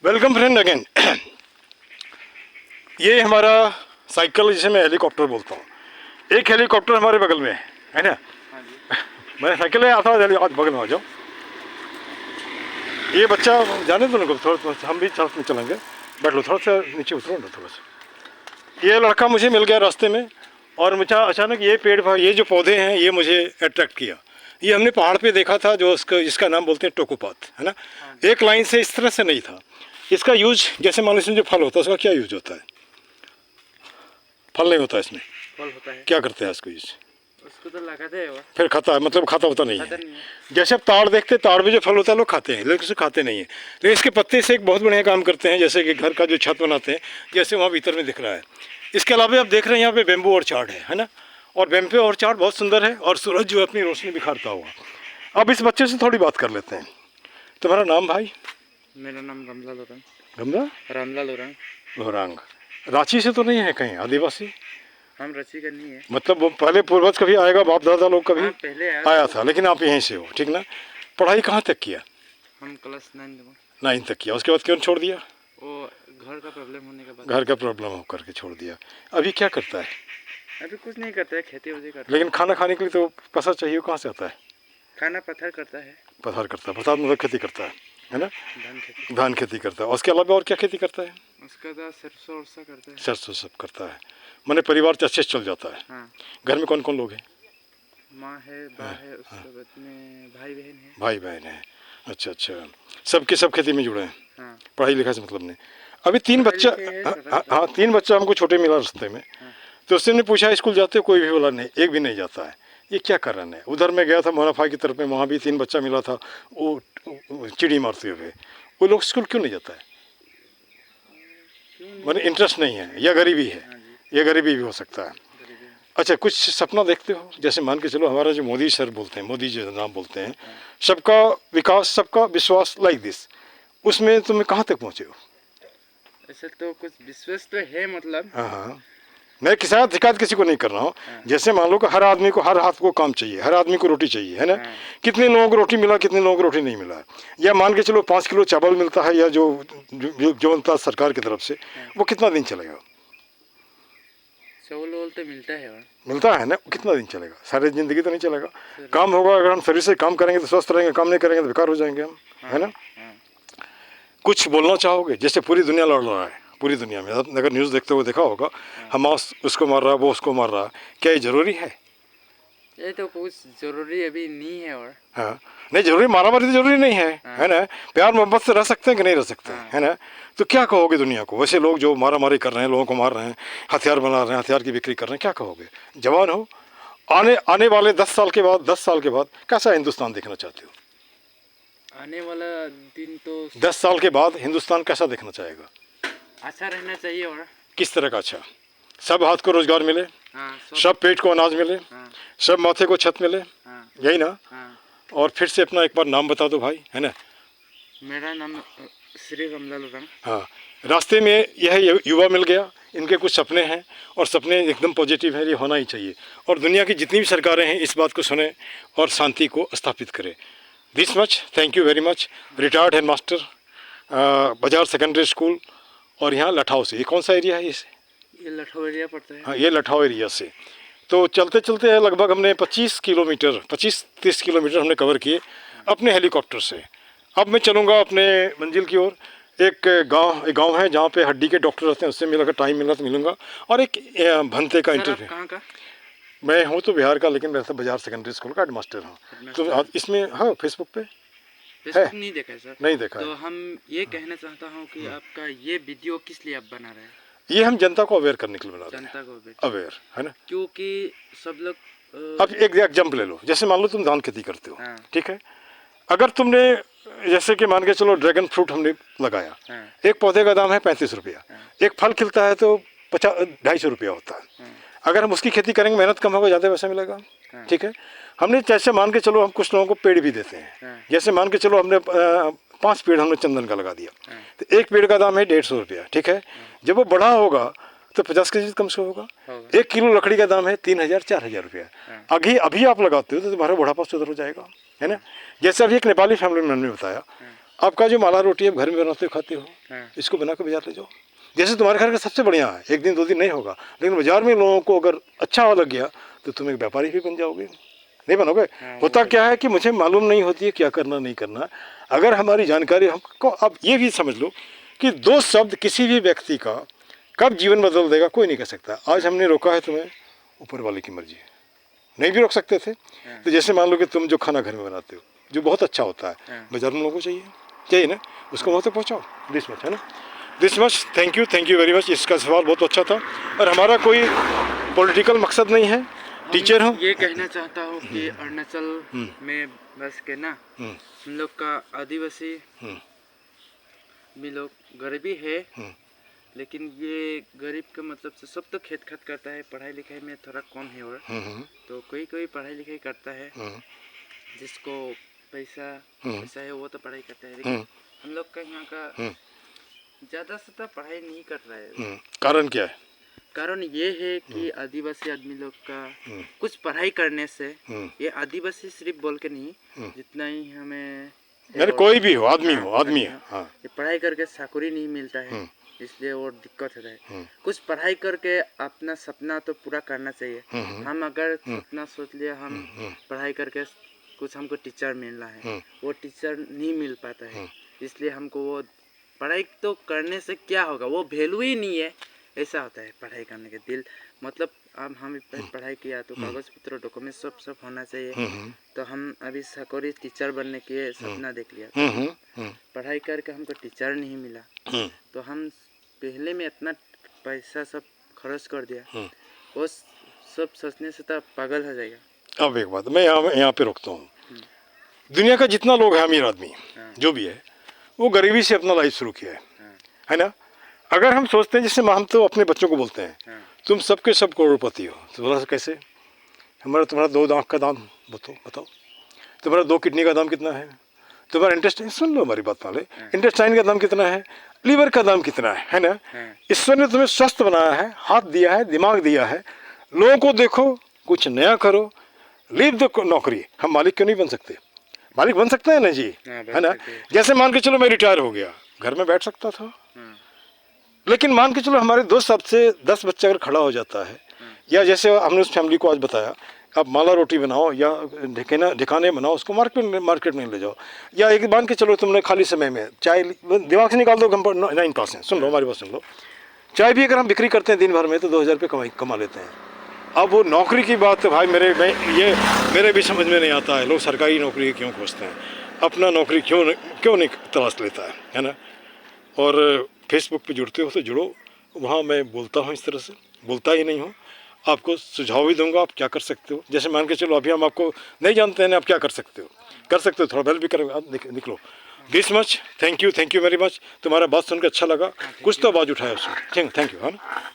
Welcome friend again. ये हमारा cycle जिसे मैं हेलीकॉप्टर बोलता हूँ। एक हेलीकॉप्टर हमारे बगल में है ना। मैं साइकिल ले आता हूँ, आज बगल में आ जाओ। ये बच्चा जाने दो ना, थोड़ा हम भी साथ में चलेंगे। बैठ लो, थोड़ा सा नीचे उतरो ना थोड़ा सा। ये लड़का मुझे मिल गया रास्ते में और मुझे अचानक ये पेड़, ये जो पौधे हैं ये मुझे अट्रैक्ट किया। ये हमने पहाड़ पे देखा था, जो उसका जिसका नाम बोलते हैं टोकोपात, है ना। एक लाइन से इस तरह से नहीं था। इसका यूज जैसे मान लो इसमें जो फल होता है उसका क्या यूज होता है? फल नहीं होता है इसमें, फल होता है। क्या करते हैं इसको यूज? उसको तो लगाते हैं वो। फिर खाता है, मतलब खाता होता नहीं है। जैसे आप ताड़ देखते हैं, ताड़ में जो फल होता है लोग खाते हैं, लेकिन उसे खाते नहीं है। लेकिन इसके पत्ते से एक बहुत बढ़िया काम करते हैं, जैसे कि घर का जो छत बनाते हैं, जैसे वहाँ भीतर में दिख रहा है। इसके अलावा आप देख रहे हैं यहाँ पे बेम्बू और चाट है ना। और बेम्बू और चाट बहुत सुंदर है और सूरज जो अपनी रोशनी बिखारता हुआ। अब इस बच्चे से थोड़ी बात कर लेते हैं। तुम्हारा नाम भाई? मेरा नाम रामलाल ओरंग। गमला रामलाल ओरंग। लोरांग। रांची से तो नहीं है कहीं आदिवासी? हम रांची का नहीं है। मतलब वो पहले पूर्वज कभी आएगा, बाप दादा लोग कभी पहले आया था, लेकिन आप यहीं से हो, ठीक ना। पढ़ाई कहाँ तक किया? हम क्लास 9 तक किया। उसके बाद क्यों छोड़ दिया? वो घर का प्रॉब्लम होने के बाद। घर का प्रॉब्लम होकर के छोड़ दिया। अभी क्या करता है? अभी कुछ नहीं करता है, खेती वती करता है। लेकिन खाना खाने के लिए तो पैसा चाहिए, कहाँ से आता है? खाना पत्थर करता है। पथार करता है, पथार मतलब खेती करता है ना। धान खेती। धान खेती करता है। उसके अलावा और क्या खेती करता है? उसका तो सरसों उरसा करता है। सरसों सब करता है। मैंने परिवार अच्छे से चल जाता है। हाँ। घर में कौन कौन लोग हैं? माँ है, बा है, उसके बाद में भाई बहन है। भाई बहन है। अच्छा अच्छा, सबके सब खेती में जुड़े हैं। हाँ। पढ़ाई लिखाई से मतलब नहीं। अभी 3 बच्चा, हाँ 3 बच्चा हमको छोटे मिला रास्ते में। तो उसने पूछा स्कूल जाते हो? कोई भी बोला नहीं, एक भी नहीं जाता है। ये क्या कारण है? उधर मैं गया था मोनाफा की तरफ में, वहाँ भी 3 बच्चा मिला था, वो चिड़ी मारते हुए। वो लोग स्कूल क्यों नहीं जाता है? मैंने इंटरेस्ट नहीं है या गरीबी है? ये गरीबी भी हो सकता है। अच्छा, कुछ सपना देखते हो? जैसे मान के चलो हमारा जो मोदी सर बोलते हैं, मोदी जी नाम बोलते हैं, सबका विकास सबका विश्वास लाइक दिस, उसमें तुम्हें कहाँ तक पहुँचे हो? ऐसे तो कुछ विश्वास तो है, मतलब। हाँ हाँ, मैं शिकायत किसी को नहीं कर रहा हूँ। जैसे मान लो कि हर आदमी को हर हाथ को काम चाहिए, हर आदमी को रोटी चाहिए, है ना। कितने लोगों को रोटी मिला, कितने लोगों को रोटी नहीं मिला। या मान के चलो 5 किलो चावल मिलता है, या जो मिलता है सरकार की तरफ से, वो कितना दिन चलेगा? चावल तो मिलता है। मिलता है ना, कितना दिन चलेगा? सारी ज़िंदगी तो नहीं चलेगा। काम होगा, अगर हम शरीर से काम करेंगे तो स्वस्थ रहेंगे, काम नहीं करेंगे तो बेकार हो जाएंगे हम, है ना। कुछ बोलना चाहोगे? जैसे पूरी दुनिया लड़ रहा है, पूरी दुनिया में अगर न्यूज़ देखते हुए देखा होगा, हमास उसको मार रहा है, वो उसको मार रहा है। क्या ये ज़रूरी है? ये तो कुछ ज़रूरी अभी नहीं है। और हाँ, नहीं ज़रूरी, मारा मारी तो ज़रूरी नहीं है, है ना। प्यार मोहब्बत से रह सकते हैं कि नहीं रह सकते, है ना। तो क्या कहोगे दुनिया को? वैसे लोग जो मारा मारी कर रहे हैं, लोगों को मार रहे हैं, हथियार बना रहे हैं, हथियार की बिक्री कर रहे हैं, क्या कहोगे? जवान हो, आने वाले 10 साल के बाद कैसा हिंदुस्तान देखना चाहते हो? आने वाला दिन तो 10 साल के बाद हिंदुस्तान कैसा देखना चाहेगा? अच्छा रहना चाहिए। और किस तरह का अच्छा? सब हाथ को रोजगार मिले, सब पेट को अनाज मिले, सब माथे को छत मिले, यही ना। और फिर से अपना एक बार नाम बता दो भाई, है ना। मेरा नाम श्री रामलाल ओरंग। हाँ, रास्ते में यह युवा मिल गया, इनके कुछ सपने हैं और सपने एकदम पॉजिटिव है, ये होना ही चाहिए। और दुनिया की जितनी भी सरकारें हैं इस बात को सुने और शांति को स्थापित करें। This much, thank you very much. Retired head master, बाजार सेकेंडरी स्कूल, और यहाँ लठाओ से। ये कौन सा एरिया है? ये लठाओ एरिया पड़ता है। हाँ, ये लठाओ एरिया से। तो चलते चलते लगभग हमने 25-30 किलोमीटर हमने कवर किए अपने हेलीकॉप्टर से। अब मैं चलूँगा अपने मंजिल की ओर। एक गांव है जहाँ पे हड्डी के डॉक्टर रहते हैं, उससे मिला, टाइम मिला तो मिलूँगा। और एक भंते का इंटरव्यू। कहाँ का? मैं हूँ तो बिहार का, लेकिन वैसे बाजार सेकेंडरी स्कूल का हेड मास्टर हूँ। तो इसमें हाँ, फेसबुक पे फेसबुक नहीं देखा है सर। नहीं देखा तो है। हम ये कहना चाहता हूँ कि आपका ये वीडियो किस लिए आप बना रहे हैं? ये हम जनता को अवेयर करने के लिए बना रहे हैं। जनता को अवेयर, है ना। क्योंकि सब लोग अब एक एग्जाम्पल ले लो। जैसे मान लो तुम धान खेती करते हो, ठीक है। अगर तुमने जैसे कि मान के चलो ड्रैगन फ्रूट हमने लगाया, एक पौधे का दाम है 35 रुपया, एक फल खिलता है तो 250 रुपया होता है। अगर हम उसकी खेती करेंगे, मेहनत कम होगा, ज़्यादा पैसा मिलेगा, ठीक है। हमने जैसे मान के चलो हम कुछ लोगों को पेड़ भी देते हैं। जैसे मान के चलो हमने 5 पेड़ हमने चंदन का लगा दिया, तो एक पेड़ का दाम है 150 रुपया, ठीक है। जब वो बड़ा होगा तो 50 केजी कम से होगा। 1 किलो लकड़ी का दाम है 3000-4000 रुपया। अभी आप लगाते हो तो तुम्हारा बुढ़ापा सुधर हो जाएगा, है ना। जैसे अभी एक नेपाली फैमिली में हमने बताया, आपका जो माला रोटी आप घर में बनाते हो खाते हो, हाँ। इसको बना के बाजार ले जाओ। जैसे तुम्हारे घर का सबसे बढ़िया है, एक दिन दो दिन नहीं होगा, लेकिन बाजार में लोगों को अगर अच्छा लग गया तो तुम एक व्यापारी भी बन जाओगे, नहीं बनोगे? हाँ, होता क्या है कि मुझे मालूम नहीं होती है क्या करना नहीं करना। अगर हमारी जानकारी हमको, अब ये भी समझ लो कि दो शब्द किसी भी व्यक्ति का कब जीवन बदल देगा कोई नहीं कह सकता। आज हमने रोका है तुम्हें, ऊपर वाले की मर्जी है, नहीं भी रोक सकते थे। तो जैसे मान लो कि तुम जो खाना घर में बनाते हो जो बहुत अच्छा होता है, बाजार में लोगों को चाहिए ना, उसको वहाँ तक पहुँचाओ। दिस मच है ना, this much. Thank you very much. इसका सवाल बहुत अच्छा था और हमारा कोई पॉलिटिकल मकसद नहीं है। टीचर हूँ, ये कहना चाहता हूँ कि अरुणाचल में बस के ना हम लोग का आदिवासी भी लोग गरीबी है, लेकिन ये गरीब का मतलब से सब तो खेत खात करता है, पढ़ाई लिखाई में थोड़ा कम है। और तो कोई कोई पढ़ाई लिखाई करता है, जिसको पैसा है वो तो पढ़ाई करता है, लेकिन हम लोग का यहाँ का ज़्यादा से तो पढ़ाई नहीं कर रहा है। कारण क्या है? कारण ये है कि आदिवासी आदमी लोग का कुछ पढ़ाई करने से, ये आदिवासी सिर्फ बोल के नहीं, जितना ही हमें मेरे कोई भी हो, आदमी हो, आदमी है, हाँ। ये पढ़ाई करके चाकरी नहीं मिलता है, इसलिए और दिक्कत होता है। कुछ पढ़ाई करके अपना सपना तो पूरा करना चाहिए। हम अगर सपना सोच लिया हम पढ़ाई करके कुछ हमको टीचर मिलना है, वो टीचर नहीं मिल पाता है, इसलिए हमको वो पढ़ाई तो करने से क्या होगा, वो वैल्यू ही नहीं है। ऐसा होता है पढ़ाई करने के दिल, मतलब अब हम पढ़ाई किया तो कागज पत्र डॉक्यूमेंट सब होना चाहिए। तो हम अभी सरकारी टीचर बनने के सपना देख लिया, पढ़ाई करके हमको टीचर नहीं मिला, तो हम पहले में इतना पैसा सब खर्च कर दिया, वो सब सोचने से तो पागल हो जाएगा। अब एक बात मैं यहाँ पे रोकता हूँ। दुनिया का जितना लोग है अमीर आदमी जो भी है, वो गरीबी से अपना लाइफ शुरू किया है ना। अगर हम सोचते हैं, जैसे हम तो अपने बच्चों को बोलते हैं तुम सबके सब करोड़पति हो, तो बोला कैसे? तुम्हारा 2 आँख का दाम बताओ, तुम्हारा 2 किडनी का दाम कितना है, तुम्हारा इंटेस्टाइन, सुन लो हमारी बात वाले, इंटेस्टाइन का दाम कितना है, लीवर का दाम कितना है ना। ईश्वर ने तुम्हें स्वस्थ बनाया है, हाथ दिया है, दिमाग दिया है, लोगों को देखो, कुछ नया करो, लीव द नौकरी। हम मालिक क्यों नहीं बन सकते? मालिक बन सकते हैं ना जी, है ना। जैसे मान के चलो मैं रिटायर हो गया, घर में बैठ सकता था, लेकिन मान के चलो हमारे 2 शब्द से 10 बच्चा अगर खड़ा हो जाता है, या जैसे हमने उस फैमिली को आज बताया, आप माला रोटी बनाओ या ढिकाने बनाओ, उसको मार्केट में ले जाओ, या एक मान के चलो तुमने खाली समय में चाय दिमाग से निकाल दो, 9%। सुन लो हमारी बात सुन लो, चाय भी अगर हम बिक्री करते हैं दिन भर में तो 2000 रुपये कमा लेते हैं। अब वो नौकरी की बात तो भाई मेरे भी समझ में नहीं आता है, लोग सरकारी नौकरी क्यों खोजते हैं, अपना नौकरी क्यों नहीं तलाश लेता है ना। और फेसबुक पे जुड़ते हो तो जुड़ो, वहाँ मैं बोलता हूँ, इस तरह से बोलता ही नहीं हूँ, आपको सुझाव भी दूंगा आप क्या कर सकते हो। जैसे मान के चलो अभी हम आपको नहीं जानते हैं ना, आप क्या कर सकते हो, थोड़ा बेल भी करो, आप निकलो। This much, thank you very much. तुम्हारा बात सुनकर अच्छा लगा, कुछ तो आवाज़ उठाया उसमें, थैंक यू, है ना।